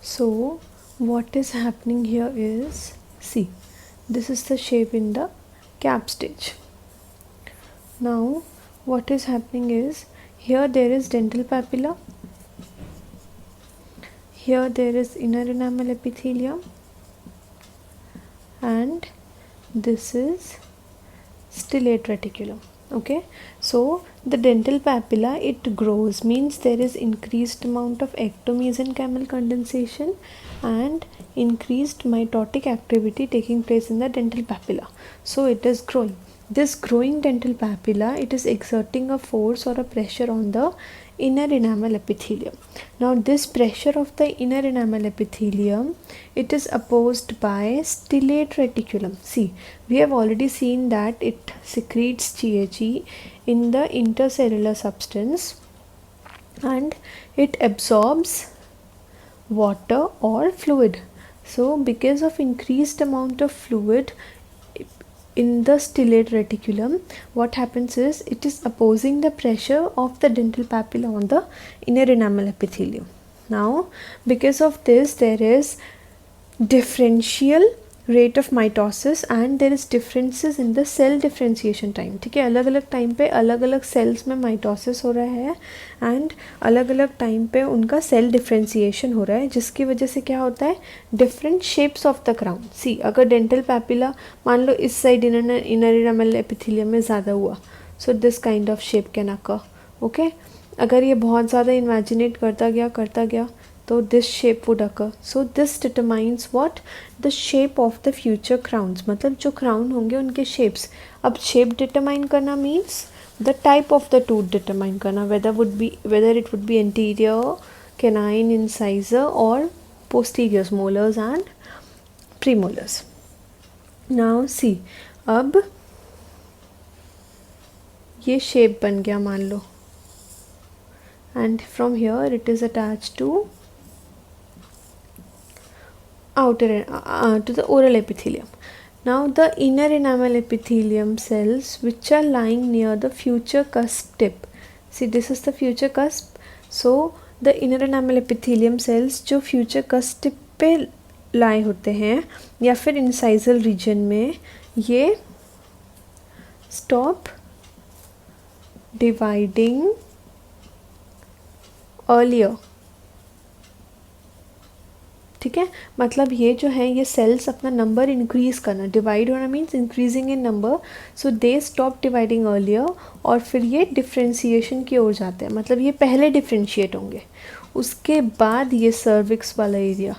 So what is happening here is, see, this is the shape in the cap stage. Now what is happening is, here there is dental papilla, here there is inner enamel epithelium, and this is stellate reticulum. Okay, so the dental papilla, it grows, means there is increased amount of ectomesenchymal condensation and increased mitotic activity taking place in the dental papilla. So it is growing. This growing dental papilla, it is exerting a force or a pressure on the inner enamel epithelium. Now this pressure of the inner enamel epithelium, it is opposed by stellate reticulum. See, we have already seen that it secretes GHE in the intercellular substance and it absorbs water or fluid. So because of increased amount of fluid in the stellate reticulum, what happens is, it is opposing the pressure of the dental papilla on the inner enamel epithelium. Now because of this, there is differential rate of mitosis and there is differences in the cell differentiation time. ठीक है, अलग अलग time पे अलग अलग sales में mitosis हो रहा है एंड अलग अलग टाइम पे उनका सेल डिफ्रेंसिएशन हो रहा है, जिसकी वजह से क्या होता है, different shapes of the crown. See, अगर डेंटल पैपिला मान लो इस साइड इनर एनामेल एपिथेलियम में ज़्यादा हुआ, so this kind of shape can occur. Okay, अगर ये बहुत ज़्यादा इमेजिनेट करता गया तो this shape would occur. So this determines what, the shape of the future crowns. मतलब जो crown होंगे उनके shapes. अब shape determine करना means the type of the tooth determine करना, whether it would be anterior, canine, incisor or posterior molars and premolars. Now see, अब ये shape बन गया मान लो, and from here it is attached to to the oral epithelium. Now the inner enamel epithelium cells which are lying near the future cusp tip. See, this is the future cusp. So the inner enamel epithelium cells जो future cusp tip पे lie होते हैं या फिर incisal region में, ये stop dividing earlier. ठीक है, मतलब ये जो है, ये सेल्स अपना नंबर इंक्रीज़ करना, डिवाइड होना means increasing in number, so they stop dividing earlier और फिर ये डिफ्रेंशिएशन की ओर जाते हैं. मतलब ये पहले डिफ्रेंशिएट होंगे, उसके बाद ये सर्विक्स वाला area.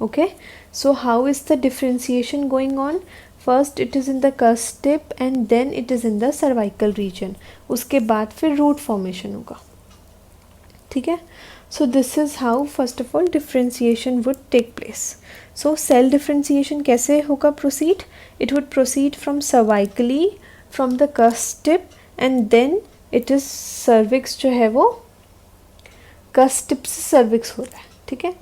Okay, so how is the differentiation going on? First it is in the cusp tip and then it is in the cervical region, उसके बाद फिर रूट फॉर्मेशन होगा. ठीक है, so this is how first of all differentiation would take place. So cell differentiation कैसे होगा proceed? It would proceed from cervically, from the cusp tip and then it is cervix जो है वो cusp tip से cervix हो रहा है. ठीक है,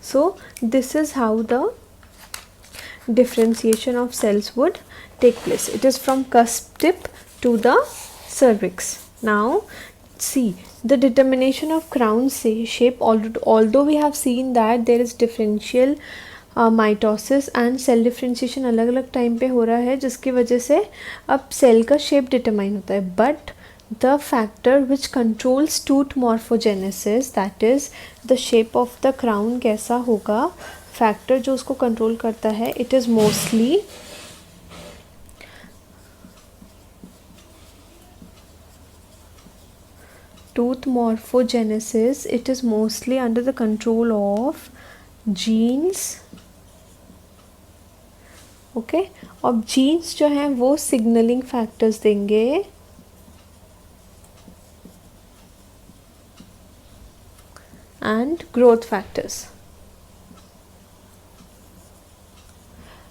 so this is how the differentiation of cells would take place. It is from cusp tip to the cervix. Now see, the determination of crown shape, although we have seen that there is differential mitosis and cell differentiation अलग अलग time पे हो रहा है, जिसकी वजह से अब सेल का शेप डिटरमाइन होता है, but the factor which controls tooth morphogenesis, that is the shape of the crown कैसा होगा, फैक्टर जो उसको कंट्रोल करता है, it is mostly tooth morphogenesis. It is mostly under the control of genes. Okay, अब jeans जो हैं वो सिग्नलिंग फैक्टर्स देंगे and growth factors.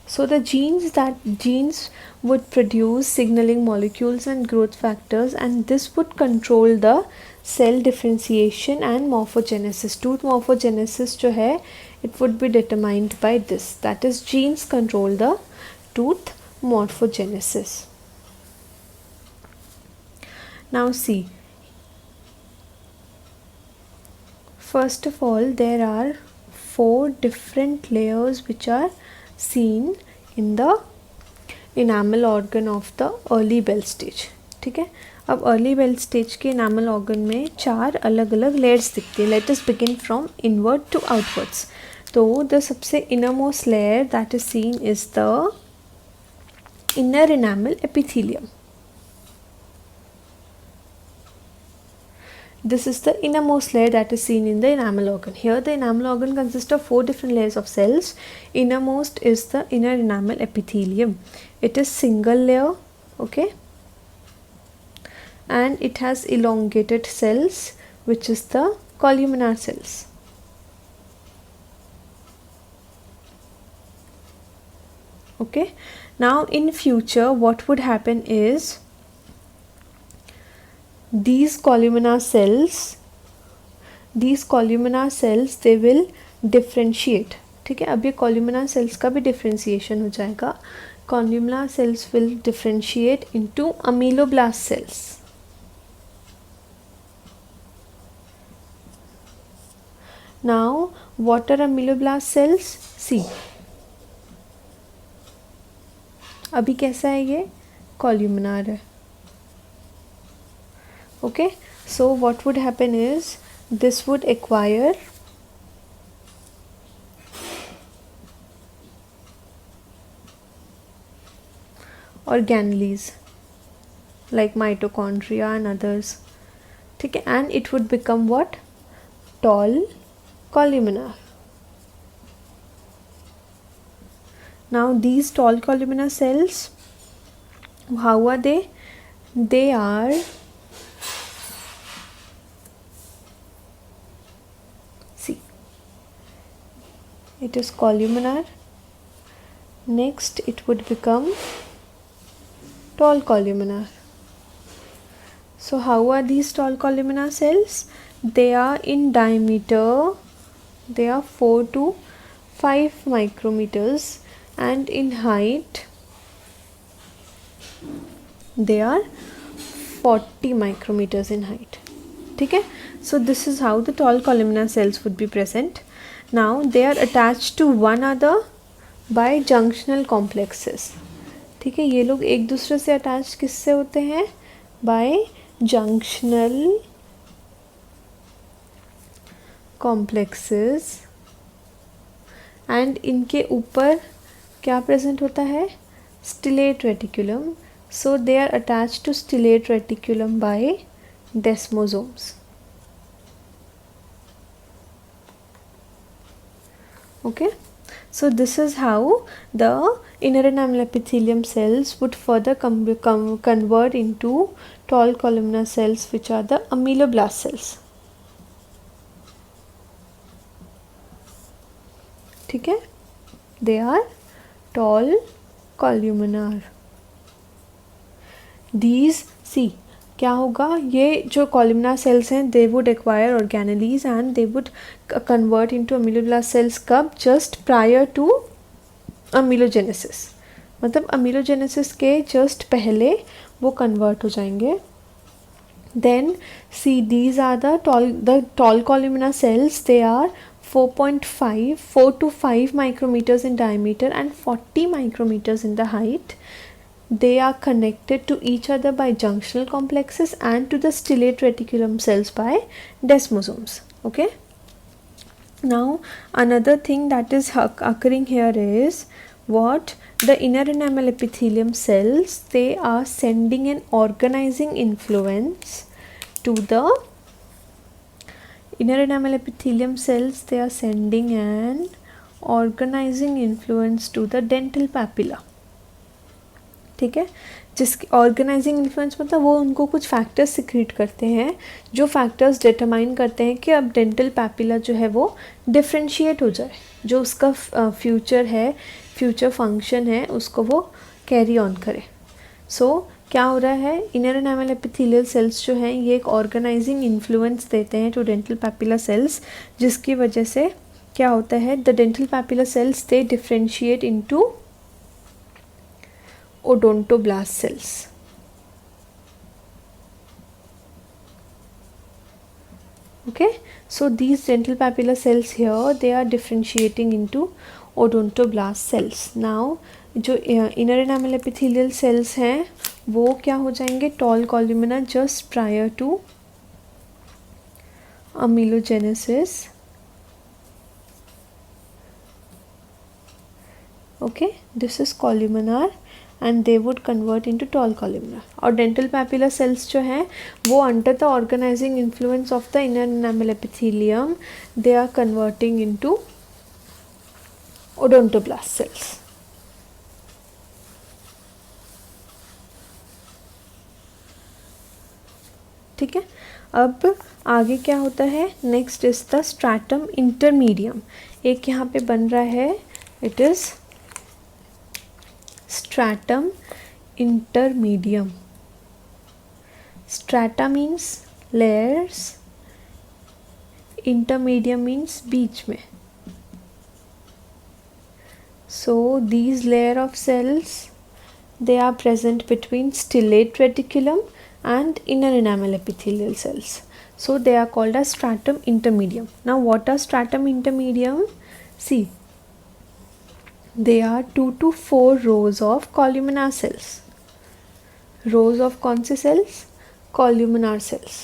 So the genes would produce signaling molecules and growth factors, and this would control the cell differentiation and morphogenesis. Tooth morphogenesis जो है, it would be determined by this, that is genes control the tooth morphogenesis. Now see, first of all there are 4 different layers which are seen in the enamel organ of the early bell stage. ठीक है, अब early bell stage के enamel organ में 4 अलग अलग layers दिखती है. Let us begin from inward to outwards. तो द सबसे innermost layer that is seen is the inner enamel epithelium. This is the innermost layer that is seen in the enamel organ. Here the enamel organ consists of 4 different layers of cells. Innermost is the inner enamel epithelium. It is single layer, okay, and it has elongated cells which is the columnar cells. Okay, now in future what would happen is these columnar cells they will differentiate. ठीक है, अब ये columnar cells का भी differentiation हो जाएगा. Columnar cells will differentiate into ameloblast cells. Now what are ameloblast cells? See, अभी कैसा है ये columnar है. Okay, so what would happen is this would acquire organelles like mitochondria and others. ठीक है, and it would become what? Tall columnar. Now these tall columnar cells, how are they? They are it is columnar. Next it would become tall columnar. So how are these tall columnar cells? They are in diameter, they are 4 to 5 micrometers, and in height they are 40 micrometers in height. ठीक है, so this is how the tall columnar cells would be present. Now they are attached to one another by junctional complexes. ठीक है, ये लोग एक दूसरे से attach किससे होते हैं? By junctional complexes. and इनके ऊपर क्या प्रेजेंट होता है? Stellate reticulum. So they are attached to stellate reticulum by desmosomes. Okay, so this is how the inner enamel epithelium cells would further convert into tall columnar cells which are the ameloblast cells. ठीक है, they are tall columnar. These, see, क्या होगा? ये जो columnar cells हैं they would acquire organelles and they would convert into ameloblast cells कब? Just prior to amelogenesis. मतलब amelogenesis के just पहले वो convert हो जाएंगे. Then see, these are the tall columnar cells. They are 4 to 5 micrometers in diameter and 40 micrometers in the height. They are connected to each other by junctional complexes and to the stellate reticulum cells by desmosomes. Okay, now another thing that is occurring here is what? The inner enamel epithelium cells, they are sending an organizing influence to the inner enamel epithelium cells. They are sending an organizing influence to the dental papilla. ठीक है, जिसकी organising influence मतलब वो उनको कुछ factors secrete करते हैं जो फैक्टर्स डिटरमाइन करते हैं कि अब डेंटल पैपिला जो है वो डिफ्रेंशिएट हो जाए, जो उसका फ्यूचर है, फ्यूचर फंक्शन है, उसको वो कैरी ऑन करे. सो क्या हो रहा है? इनर एनामल एपिथेलियल सेल्स जो हैं ये एक ऑर्गेनाइजिंग इन्फ्लुएंस देते हैं टू डेंटल पैपिला सेल्स, जिसकी वजह से क्या होता है? The dental papilla cells they differentiate into odontoblast cells. Okay, so these dental papilla cells here, they are differentiating into odontoblast cells. Now जो इनर एनामल एपिथेलियल सेल्स हैं वो क्या हो जाएंगे, tall columnar just prior to amelogenesis. Okay, this is columnar and they would convert into tall columnar. और dental papilla cells जो हैं वो under the organizing influence of the inner enamel epithelium they are converting into odontoblast cells. ठीक है, अब आगे क्या होता है, next is the stratum intermedium. एक यहाँ पे बन रहा है, it is stratum intermedium. Strata means layers, intermedium means बीच में. So these layer of cells they are present between stellate reticulum and inner enamel epithelial cells. So they are called as stratum intermedium. Now what are stratum intermedium? See, they are 2 to 4 rows of columnar cells. Rows of कौन से cells? Columnar cells.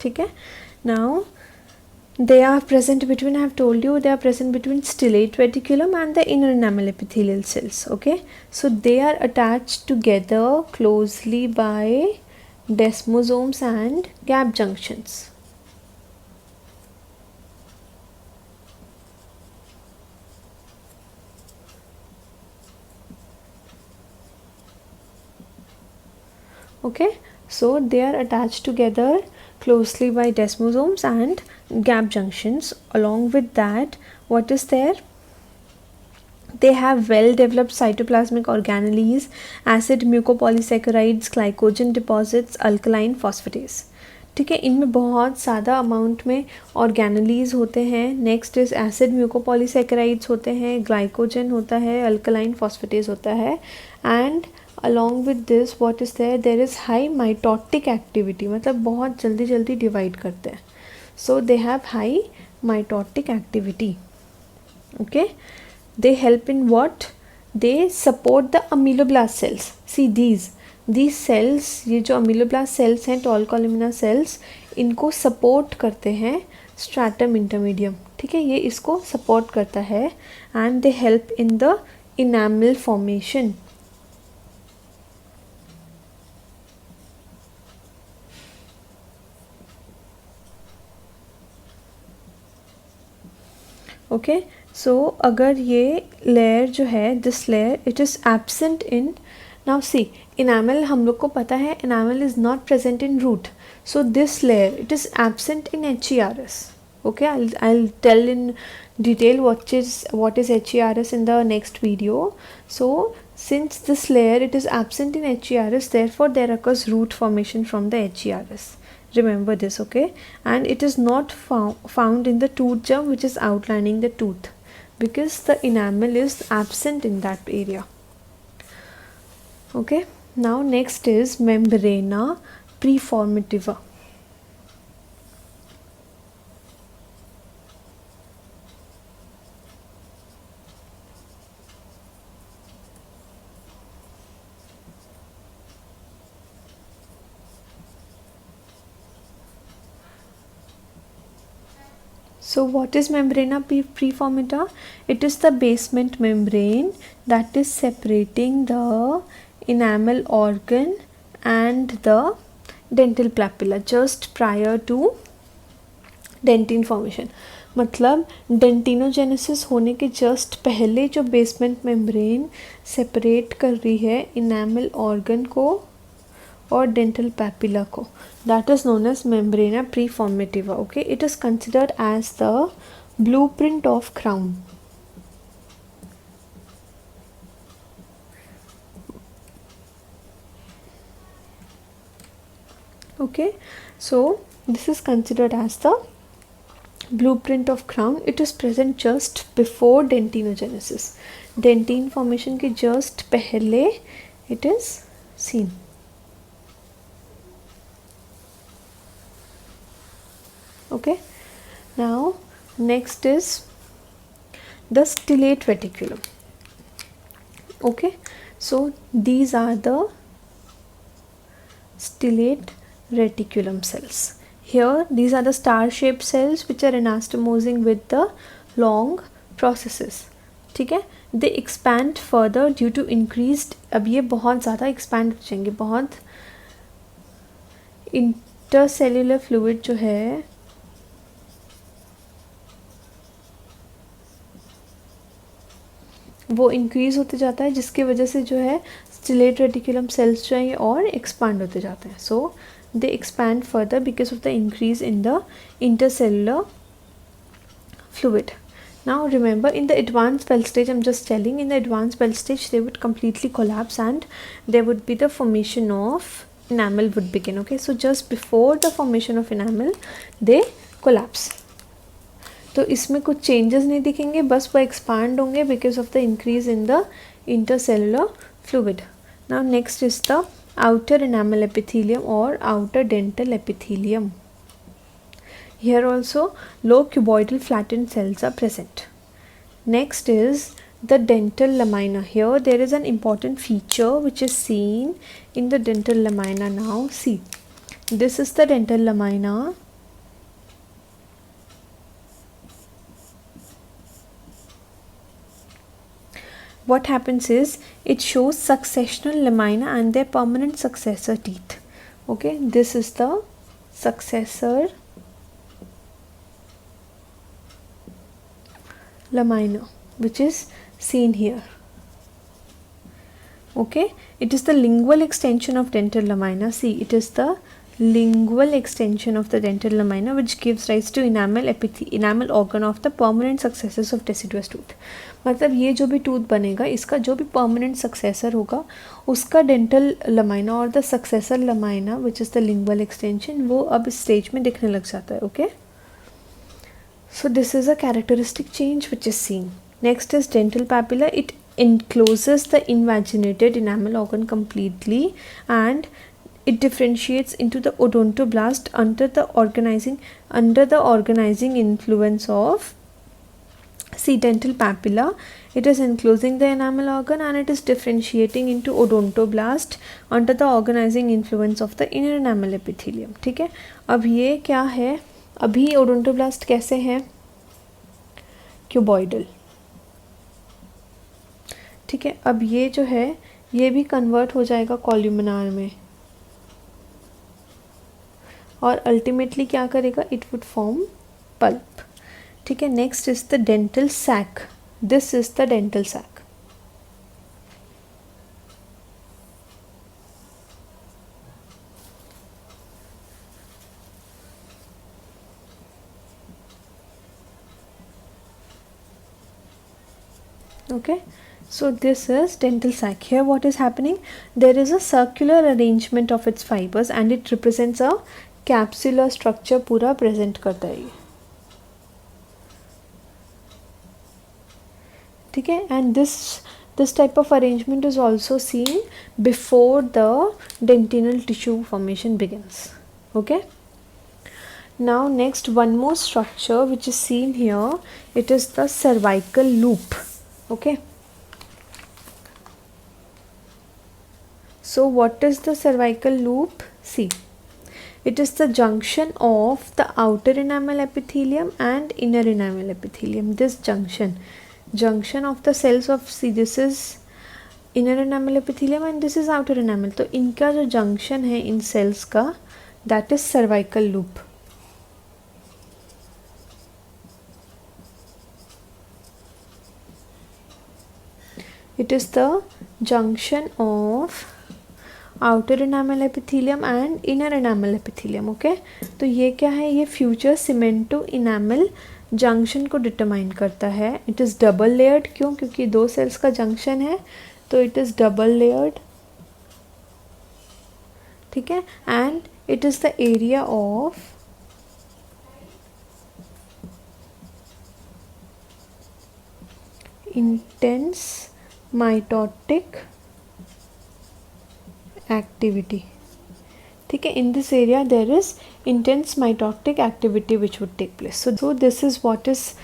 ठीक है. Now they are present between, I have told you, they are present between stellate reticulum and the inner enamel epithelial cells. Okay, so they are attached together closely by desmosomes and gap junctions. Okay, so they are attached together closely by desmosomes and gap junctions. Along with that, what is there? They have well developed cytoplasmic organelles, acid mucopolysaccharides, glycogen deposits, alkaline phosphatase. ठीक है, इनमें बहुत ज़्यादा amount में organelles होते हैं. Next is acid म्यूकोपॉलीसैकेराइड्स होते हैं, ग्लाइकोजन होता है, अल्कलाइन फॉस्फेटेज होता है. And along with this what is there, there is high mitotic activity, मतलब बहुत जल्दी जल्दी डिवाइड करते हैं. So they have high mitotic activity. Okay, they help in what? They support the ameloblast cells. See these cells, ये जो ameloblast cells हैं, tall columnar cells, इनको support करते हैं stratum intermedium. ठीक है, ये इसको support करता है and they help in the enamel formation. Okay, so अगर ये लेयर जो है, this layer it is absent in, now see, enamel हम लोग को पता है enamel is not present in root. So this layer it is absent in HERS. Okay, I'll tell in detail what is HERS in the next video. So since this layer it is absent in HERS, therefore there occurs root formation from the HERS. Remember this, okay? And it is not found in the tooth germ which is outlining the tooth, because the enamel is absent in that area. Okay, now next is membrana preformativa. So what is membrana preformata? It is the basement membrane that is separating the enamel organ and the dental papilla just prior to dentin formation. मतलब dentinogenesis होने के just पहले जो basement membrane separate कर रही है enamel organ को और डेंटल पैपिला को, that is known as membrana preformativa. Okay, it is considered as the blueprint of crown. Okay, so this is considered as the blueprint of crown. It is present just before dentinogenesis. Dentine formation के just पहले it is seen. Okay, now next is the stellate reticulum. Okay, so these are the stellate reticulum cells. Here these are the star shaped cells which are anastomosing with the long processes. ठीक है, they expand further due to increased, अब ये बहुत ज़्यादा expand हो जाएंगे, बहुत intercellular fluid जो है वो इंक्रीज होते जाता है, जिसकी वजह से जो है स्टिलेट रेटिकुलम सेल्स जो हैं और एक्सपांड होते जाते हैं. So they expand further because of the increase in the intercellular fluid. Now remember, in the advanced cell stage, I'm just telling, in the advanced cell stage they would completely collapse and there would be the formation of enamel would begin. Okay, so just before the formation of enamel they collapse. तो इसमें कुछ changes नहीं दिखेंगे, बस वो expand होंगे because of the increase in the intercellular fluid. Now next is the outer enamel epithelium और outer dental epithelium. Here also low cuboidal flattened cells are present. Next is the dental lamina. Here there is an important feature which is seen in the dental lamina. Now see, this is the dental lamina. What happens is it shows successional lamina and their permanent successor teeth. Okay, this is the successor lamina which is seen here. Okay, it is the lingual extension of dental lamina. See, it is the lingual extension of the dental lamina which gives rise to enamel organ of the permanent successors of deciduous tooth. मतलब ये जो भी tooth बनेगा इसका जो भी permanent successor होगा उसका डेंटल लमाइना और the successor lamina which is the lingual extension वो अब इस स्टेज में दिखने लग जाता है. Okay, so this is a characteristic change which is seen. Next is dental papilla. It encloses the invaginated enamel organ completely and it differentiates into the odontoblast under the organizing influence of dental papilla. It is enclosing the enamel organ and it is differentiating into odontoblast under the organizing influence of the inner enamel epithelium. ठीक है, अब ये क्या है, अभी odontoblast कैसे हैं, cuboidal. ठीक है, अब ये जो है ये भी कन्वर्ट हो जाएगा कॉल्यूमिनार में और अल्टीमेटली क्या करेगा, इट वुड फॉर्म पल्प. ठीक है, next is the dental sac. This is the dental sac. Okay, so this is dental sac. Here what is happening, there is a circular arrangement of its fibers and it represents a capsular structure पूरा present करता है ये. ठीक है, and this type of arrangement is also seen before the dentinal tissue formation begins. Okay, now next one more structure which is seen here, it is the cervical loop. Okay, so what is the cervical loop? See, it is the junction of the outer enamel epithelium and inner enamel epithelium. This junction of the cells of, see, this is inner enamel epithelium and this is outer enamel. तो इनका जो junction है इन cells का, that is cervical loop. It is the junction of outer enamel epithelium and inner enamel epithelium. Okay, तो ये क्या है, ये future cemento enamel junction को determine करता है. It is double layered. क्यों? क्योंकि दो cells का junction है तो it is double layered. ठीक है, and it is the area of intense mitotic activity. ठीक है. In this area there is intense mitotic activity which would take place. So this is what is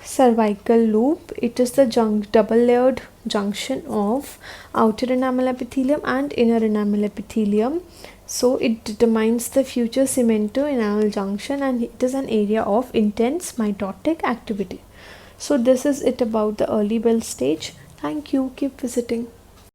cervical loop. It is the double layered junction of outer enamel epithelium and inner enamel epithelium. So it determines the future cemento-enamel junction, and it is an area of intense mitotic activity. So this is it about the early build stage. Thank you. Keep visiting.